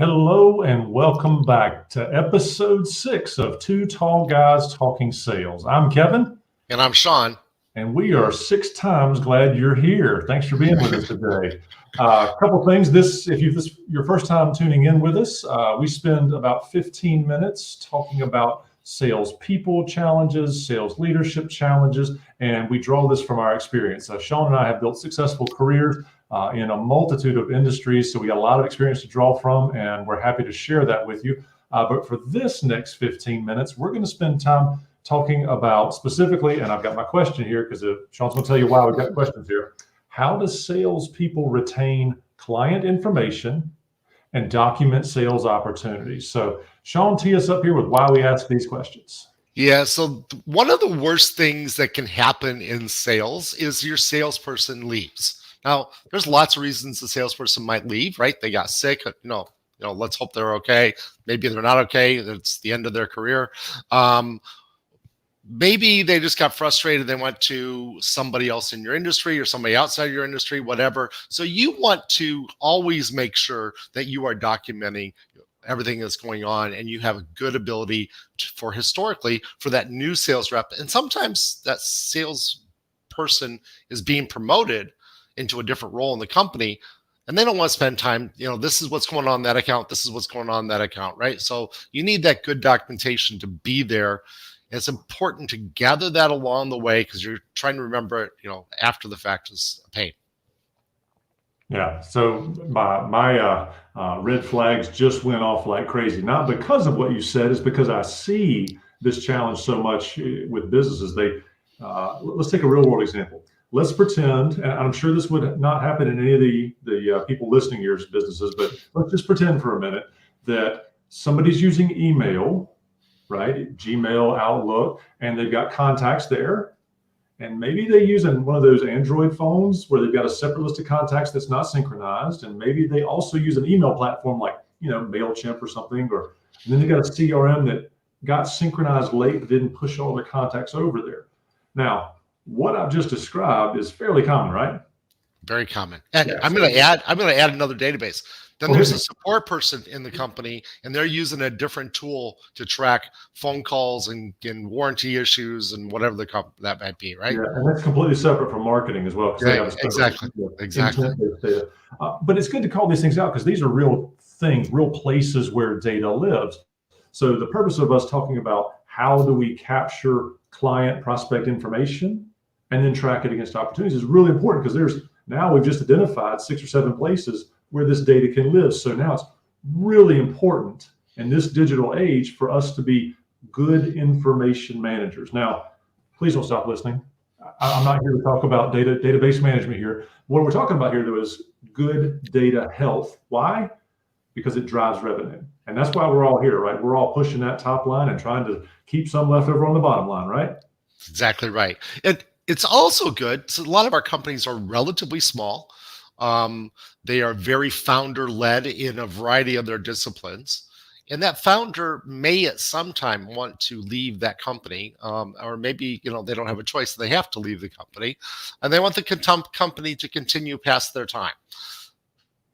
Hello and welcome back to episode 6 of Two Tall Guys Talking Sales. I'm Kevin. And I'm Sean. And we are 6 times glad you're here. Thanks for being with us today. A couple things. If this is your first time tuning in with us, we spend about 15 minutes talking about salespeople challenges, sales leadership challenges, and we draw this from our experience. Sean and I have built successful careers in a multitude of industries, so we got a lot of experience to draw from, and we're happy to share that with you. But for this next 15 minutes, we're going to spend time talking about specifically, and I've got my question here because Sean's going to tell you why we've got questions here. How does salespeople retain client information and document sales opportunities? So Sean, tee us up here with why we ask these questions. Yeah, so one of the worst things that can happen in sales is your salesperson leaves. Now, there's lots of reasons the salesperson might leave, right? They got sick, let's hope they're okay. Maybe they're not okay. It's the end of their career. Maybe they just got frustrated. They went to somebody else in your industry or somebody outside your industry, whatever. So you want to always make sure that you are documenting everything that's going on and you have a good ability for that new sales rep. And sometimes that sales person is being promoted into a different role in the company, and they don't want to spend time, this is what's going on in that account. This is what's going on in that account, right? So you need that good documentation to be there. It's important to gather that along the way because you're trying to remember it, after the fact is a pain. Yeah, so my red flags just went off like crazy. Not because of what you said, it's because I see this challenge so much with businesses. Let's take a real world example. Let's pretend, and I'm sure this would not happen in any of the people listening to your businesses, but let's just pretend for a minute that somebody's using email, right? Gmail, Outlook, and they've got contacts there. And maybe they use one of those Android phones where they've got a separate list of contacts that's not synchronized. And maybe they also use an email platform like, MailChimp or something. And then they've got a CRM that got synchronized late, but didn't push all their contacts over there. Now, what I've just described is fairly common, right? Very common. And yeah, I'm going to add another database. Then there's a support person in the company, and they're using a different tool to track phone calls and warranty issues and whatever that might be, right? Yeah, and that's completely separate from marketing as well. Yeah, exactly. But it's good to call these things out because these are real things, real places where data lives. So the purpose of us talking about how do we capture client prospect information and then track it against opportunities is really important because we've just identified 6 or 7 places where this data can live. So now it's really important in this digital age for us to be good information managers. Now, please don't stop listening. I'm not here to talk about database management here. What we're talking about here, though, is good data health. Why? Because it drives revenue. And that's why we're all here, right? We're all pushing that top line and trying to keep some left over on the bottom line, right? Exactly right. And it's also good. So a lot of our companies are relatively small. They are very founder-led in a variety of their disciplines. And that founder may at some time want to leave that company, or maybe, they don't have a choice. They have to leave the company, and they want the company to continue past their time.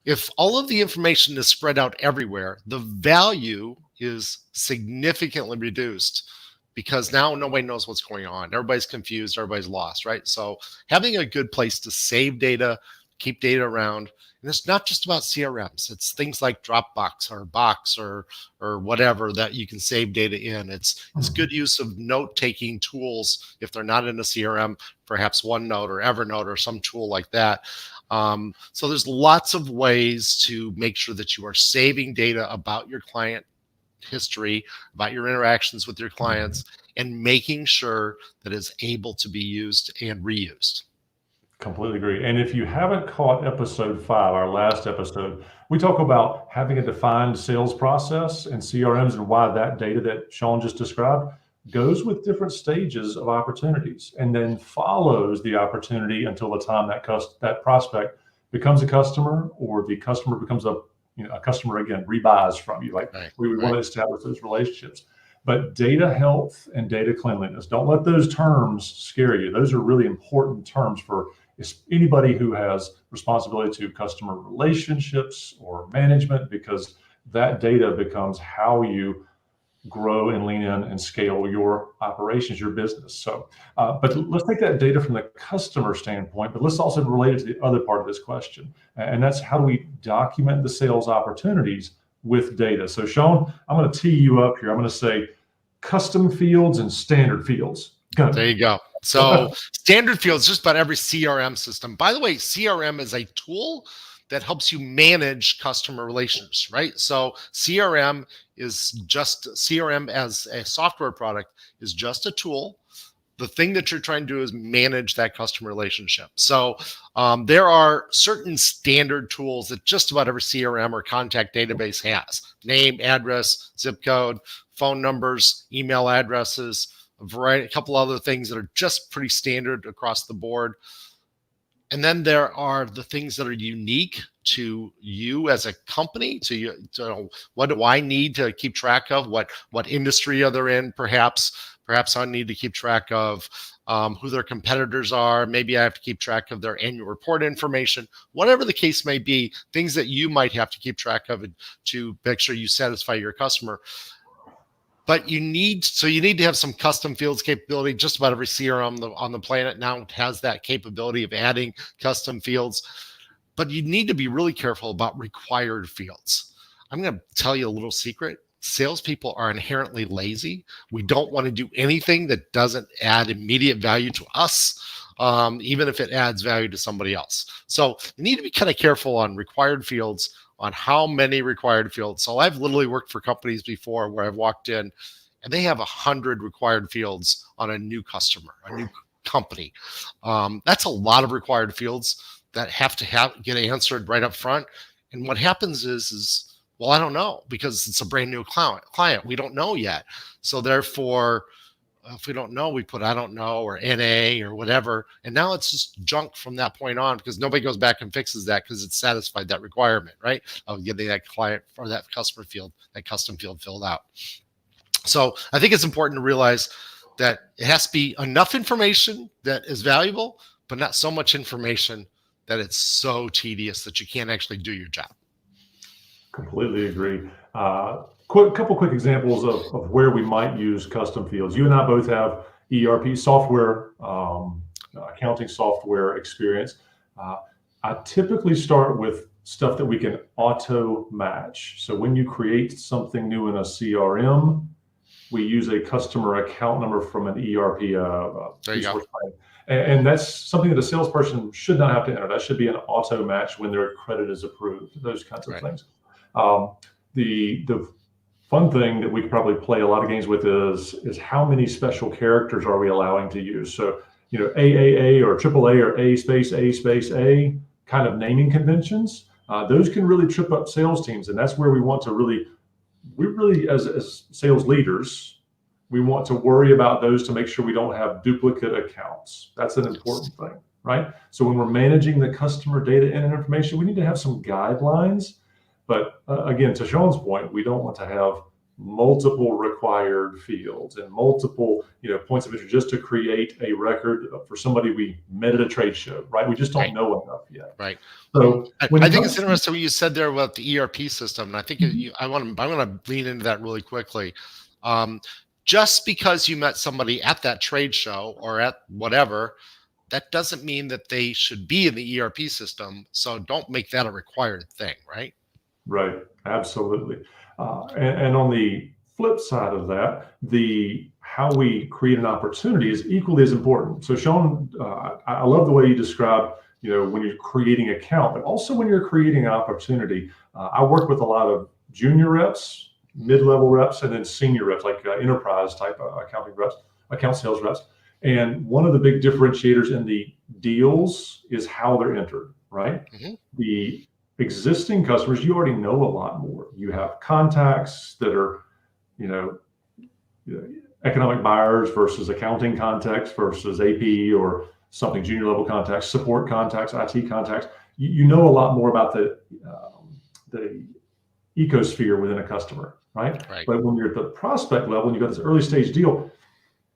If all of the information is spread out everywhere, the value is significantly reduced because now nobody knows what's going on. Everybody's confused. Everybody's lost, right? So having a good place to save data, keep data around, and it's not just about CRMs. It's things like Dropbox or Box or whatever that you can save data in. It's good use of note-taking tools if they're not in a CRM, perhaps OneNote or Evernote or some tool like that. So there's lots of ways to make sure that you are saving data about your client history, about your interactions with your clients, and making sure that it's able to be used and reused. Completely agree. And if you haven't caught episode 5, our last episode, we talk about having a defined sales process and CRMs and why that data that Sean just described goes with different stages of opportunities and then follows the opportunity until the time that prospect becomes a customer or the customer becomes a customer again, rebuys from you. We want to establish those relationships. But data health and data cleanliness, don't let those terms scare you. Those are really important terms for anybody who has responsibility to customer relationships or management, because that data becomes how you grow and lean in and scale your operations, your business. So, but let's take that data from the customer standpoint, but let's also relate it to the other part of this question. And that's how do we document the sales opportunities with data? So Sean, I'm going to tee you up here. I'm going to say custom fields and standard fields. Go. There you go. So standard fields, just about every CRM system. By the way, CRM is a tool that helps you manage customer relations, right? So CRM as a software product is just a tool. The thing that you're trying to do is manage that customer relationship. So there are certain standard tools that just about every CRM or contact database has: name, address, zip code, phone numbers, email addresses, a couple other things that are just pretty standard across the board. And then there are the things that are unique to you as a company. To what do I need to keep track of? What industry are they in? Perhaps I need to keep track of who their competitors are. Maybe I have to keep track of their annual report information. Whatever the case may be, things that you might have to keep track of to make sure you satisfy your customer. But you need to have some custom fields capability. Just about every CRM on the planet now has that capability of adding custom fields. But you need to be really careful about required fields. I'm going to tell you a little secret. Salespeople are inherently lazy. We don't want to do anything that doesn't add immediate value to us, even if it adds value to somebody else. So you need to be kind of careful on required fields, on how many required fields. So I've literally worked for companies before where I've walked in and they have 100 required fields on a new customer, a new company. That's a lot of required fields that have to get answered right up front. And what happens is, well, I don't know, because it's a brand new client. We don't know yet. So therefore, if we don't know, we put I don't know or NA or whatever. And now it's just junk from that point on, because nobody goes back and fixes that because it's satisfied that requirement, right? Of getting that client or that customer field, that custom field filled out. So I think it's important to realize that it has to be enough information that is valuable, but not so much information that it's so tedious that you can't actually do your job. Completely agree. Couple quick examples of where we might use custom fields. You and I both have ERP software, accounting software experience. I typically start with stuff that we can auto match. So when you create something new in a CRM, we use a customer account number from an ERP resource plan. And that's something that a salesperson should not have to enter. That should be an auto match when their credit is approved, those kinds of things. The fun thing that we could probably play a lot of games with is how many special characters are we allowing to use? So, AAA or AAA or A space A kind of naming conventions, those can really trip up sales teams. And that's where we want to really as sales leaders, we want to worry about those to make sure we don't have duplicate accounts. That's an important thing, right? So when we're managing the customer data and information, we need to have some guidelines. But again, to Sean's point, we don't want to have multiple required fields and multiple, points of interest just to create a record for somebody we met at a trade show, right? We just don't know enough yet. Right. So I think it's interesting what you said there about the ERP system, and I think I want to lean into that really quickly. Just because you met somebody at that trade show or at whatever, that doesn't mean that they should be in the ERP system. So don't make that a required thing, right? Right. Absolutely. And on the flip side of that, how we create an opportunity is equally as important. So Sean, I love the way you describe, when you're creating account, but also when you're creating an opportunity. I work with a lot of junior reps, mid-level reps, and then senior reps, like enterprise type accounting reps, account sales reps. And one of the big differentiators in the deals is how they're entered, right? Mm-hmm. The existing customers, you already know a lot more. You have contacts that are, economic buyers versus accounting contacts versus AP or something junior level contacts, support contacts, IT contacts. You know a lot more about the ecosphere within a customer, right? But when you're at the prospect level and you've got this early stage deal,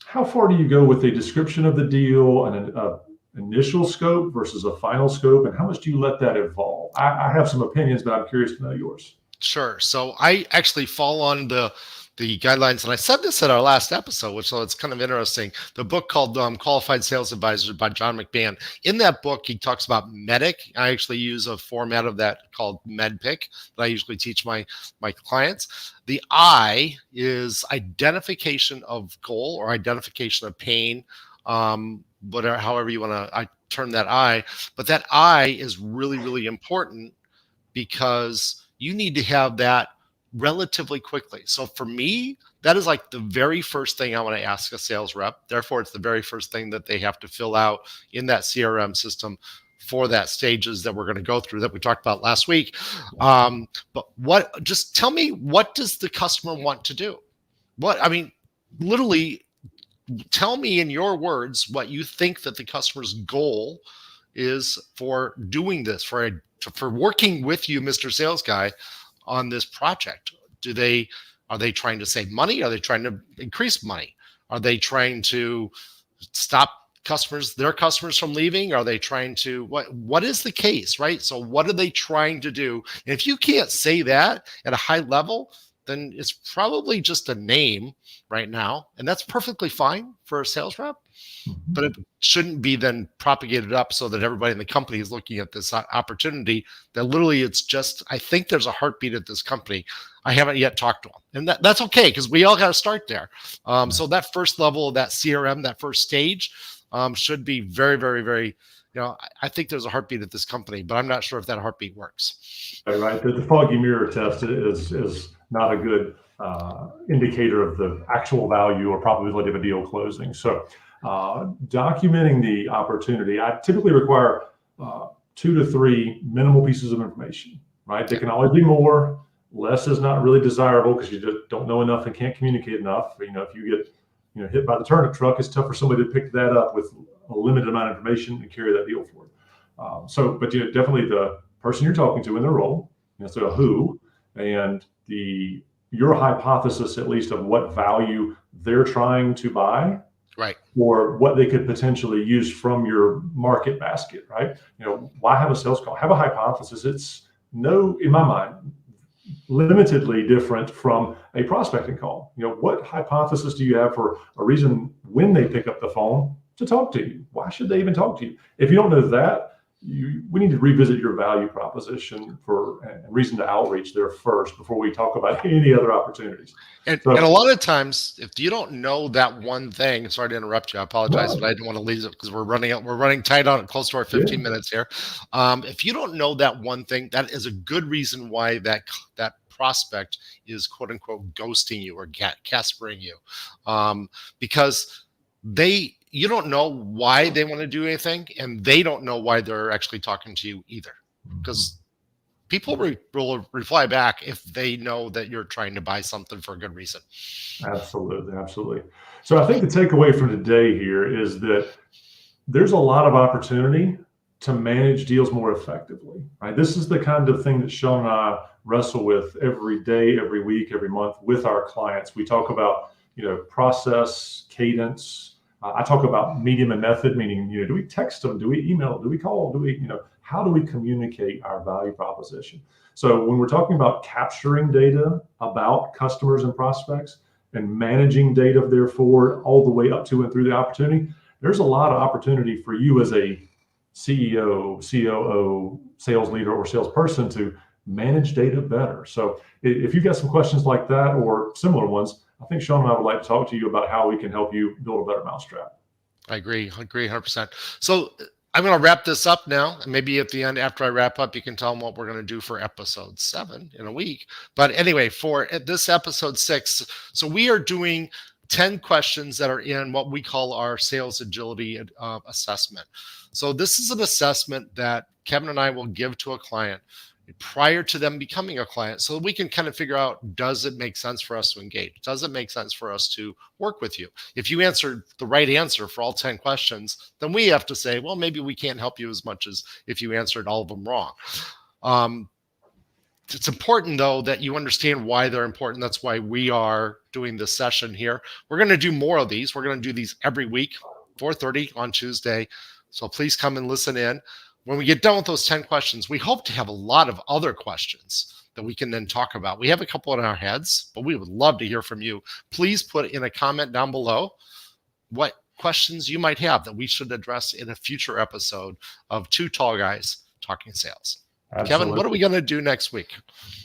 how far do you go with a description of the deal and an initial scope versus a final scope, and how much do you let that evolve? I have some opinions, but I'm curious to know yours. Sure. So I actually fall on the guidelines, and I said this at our last episode, which so it's kind of interesting. The book called Qualified Sales Advisors by John McMahon. In that book, he talks about MEDDIC. I actually use a format of that called MEDPIC that I usually teach my clients. The I is identification of goal or identification of pain, whatever, however you want to I term that I. But that I is really, really important because you need to have that relatively quickly. So for me, that is like the very first thing I want to ask a sales rep. Therefore, it's the very first thing that they have to fill out in that CRM system for that stages that we're going to go through that we talked about last week. But just tell me, what does the customer want to do? I mean, literally tell me in your words what you think that the customer's goal is for doing this, for working with you, Mr. Sales Guy, on this project. Are they trying to save money? Are they trying to increase money? Are they trying to stop their customers from leaving? Are they trying to what is the case, right? So what are they trying to do? And if you can't say that at a high level, then it's probably just a name right now, and that's perfectly fine for a sales rep, but it shouldn't be then propagated up so that everybody in the company is looking at this opportunity that literally it's just, I think there's a heartbeat at this company. I haven't yet talked to them, and that's okay because we all got to start there. So that first level of that CRM, that first stage, should be very, very, very, I think there's a heartbeat at this company, but I'm not sure if that heartbeat works. Right. The foggy mirror test is not a good indicator of the actual value or probability of a deal closing. So documenting the opportunity, I typically require 2 to 3 minimal pieces of information, right? They can always be more. Less is not really desirable because you just don't know enough and can't communicate enough. If you get hit by the turnip truck, it's tough for somebody to pick that up with a limited amount of information and carry that deal forward. But definitely the person you're talking to in their role, so who, and your hypothesis at least of what value they're trying to buy, right, or what they could potentially use from your market basket, right? Why have a sales call? Have a hypothesis. It's in my mind, limitedly different from a prospecting call. What hypothesis do you have for a reason when they pick up the phone to talk to you? Why should they even talk to you? If you don't know that, we need to revisit your value proposition for a reason to outreach there first before we talk about any other opportunities. And a lot of times, if you don't know that one thing, sorry to interrupt you, I apologize, but I didn't want to leave it because we're running tight on it, close to our 15 minutes here. If you don't know that one thing, that is a good reason why that prospect is quote unquote ghosting you or caspering you, because you don't know why they want to do anything, and they don't know why they're actually talking to you either, because people will reply back if they know that you're trying to buy something for a good reason. Absolutely. So I think the takeaway from today here is that there's a lot of opportunity to manage deals more effectively, right? This is the kind of thing that Sean and I wrestle with every day, every week, every month with our clients. We talk about, process, cadence. I talk about medium and method, meaning, do we text them? Do we email? Do we call? How do we communicate our value proposition? So when we're talking about capturing data about customers and prospects and managing data, therefore, all the way up to and through the opportunity, there's a lot of opportunity for you as a CEO, COO, sales leader, or salesperson to manage data better. So if you've got some questions like that or similar ones, I think Sean and I would like to talk to you about how we can help you build a better mousetrap. I agree 100%. So I'm going to wrap this up now. And maybe at the end, after I wrap up, you can tell them what we're going to do for episode 7 in a week. But anyway, for this episode 6, so we are doing 10 questions that are in what we call our sales agility assessment. So this is an assessment that Kevin and I will give to a client prior to them becoming a client, so we can kind of figure out, does it make sense for us to engage? Does it make sense for us to work with you? If you answered the right answer for all 10 questions, then we have to say, well, maybe we can't help you as much as if you answered all of them wrong. It's important, though, that you understand why they're important. That's why we are doing this session here. We're going to do more of these. We're going to do these every week, 4:30 on Tuesday. So please come and listen in. When we get done with those 10 questions, we hope to have a lot of other questions that we can then talk about. We have a couple in our heads, but we would love to hear from you. Please put in a comment down below what questions you might have that we should address in a future episode of Two Tall Guys Talking Sales. Absolutely. Kevin, what are we going to do next week?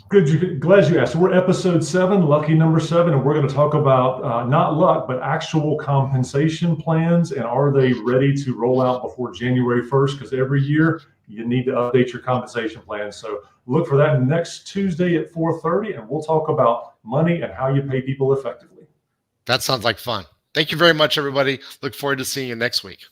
Good. Glad you asked. So we're episode 7, lucky number 7, and we're going to talk about not luck, but actual compensation plans, and are they ready to roll out before January 1st? Because every year you need to update your compensation plans. So look for that next Tuesday at 4:30, and we'll talk about money and how you pay people effectively. That sounds like fun. Thank you very much, everybody. Look forward to seeing you next week.